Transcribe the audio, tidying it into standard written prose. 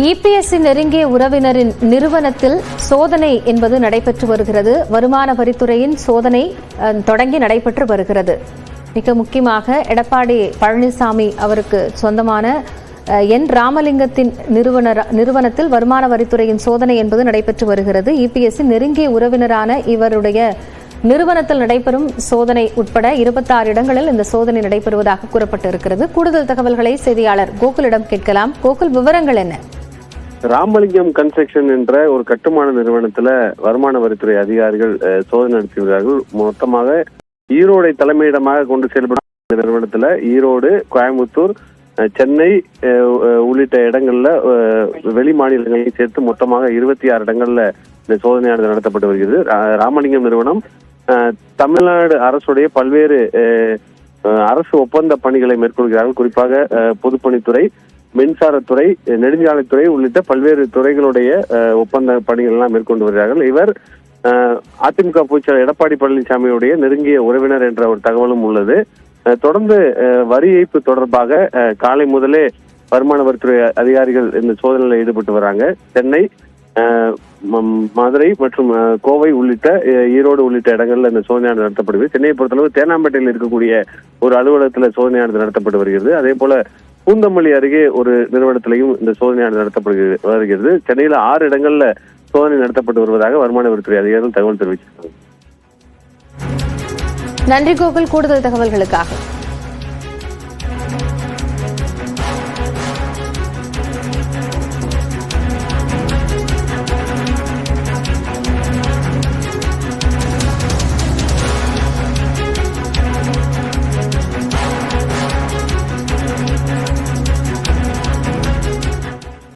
இபிஎஸ்சி நெருங்கிய உறவினரின் நிறுவனத்தில் சோதனை என்பது நடைபெற்று வருகிறது. வருமான வரித்துறையின் சோதனை தொடங்கி நடைபெற்று வருகிறது. மிக முக்கியமாக எடப்பாடி பழனிசாமி அவருக்கு சொந்தமான என் ராமலிங்கத்தின் நிறுவனத்தில் வருமான வரித்துறையின் சோதனை என்பது நடைபெற்று வருகிறது. இபிஎஸ்சி நெருங்கிய உறவினரான இவருடைய நிறுவனத்தில் நடைபெறும் சோதனை உட்பட 26 இடங்களில் இந்த சோதனை நடைபெறுவதாக கூறப்பட்டிருக்கிறது. கூடுதல் தகவல்களை செய்தியாளர் கோகுலிடம் கேட்கலாம். கோகுல், விவரங்கள் என்ன? ராமலிங்கம் கன்ஸ்ட்ரக்ஷன் என்ற ஒரு கட்டுமான நிறுவனத்துல வருமான வரித்துறை அதிகாரிகள் சோதனை நடத்தியுள்ளார்கள். மொத்தமாக ஈரோடை தலைமையிடமாக கொண்டு செயல்படும் நிறுவனத்துல ஈரோடு, கோயம்புத்தூர், சென்னை உள்ளிட்ட இடங்கள்ல வெளி மாநிலங்களையும் சேர்த்து மொத்தமாக 26 இடங்கள்ல இந்த சோதனையானது நடத்தப்பட்டு வருகிறது. ராமலிங்கம் நிறுவனம் தமிழ்நாடு அரசுடைய பல்வேறு அரசு ஒப்பந்த பணிகளை மேற்கொள்கிறார்கள். குறிப்பாக பொதுப்பணித்துறை, மின்சாரத்துறை, நெடுஞ்சாலைத்துறை உள்ளிட்ட பல்வேறு துறைகளுடைய ஒப்பந்த பணிகள் எல்லாம் மேற்கொண்டு வருகிறார்கள். இவர் அதிமுக பொதுச்செயலாளர் எடப்பாடி பழனிசாமியுடைய நெருங்கிய உறவினர் என்ற ஒரு தகவலும் உள்ளது. தொடர்ந்து வரி ஏய்ப்பு தொடர்பாக காலை முதலே வருமான வரித்துறை அதிகாரிகள் இந்த சோதனையில் ஈடுபட்டு வராங்க. சென்னை, மதுரை மற்றும் கோவை உள்ளிட்ட ஈரோடு உள்ளிட்ட இடங்கள்ல இந்த சோதனையானது நடத்தப்படுகிறது. சென்னையை பொறுத்தளவு தேனாம்பேட்டையில் இருக்கக்கூடிய ஒரு அலுவலகத்தில் சோதனையானது நடத்தப்பட்டு வருகிறது. அதே போல பூந்தமல்லி அருகே ஒரு நிறுவனத்திலையும் இந்த சோதனையானது நடத்தப்பட்டு வருகிறது. சென்னையில 6 இடங்கள்ல சோதனை நடத்தப்பட்டு வருவதாக வருமான வரித்துறை அதிகாரிகள் தகவல் தெரிவிச்சிருக்காங்க. நன்றி கோகுல், கூடுதல் தகவல்களுக்காக.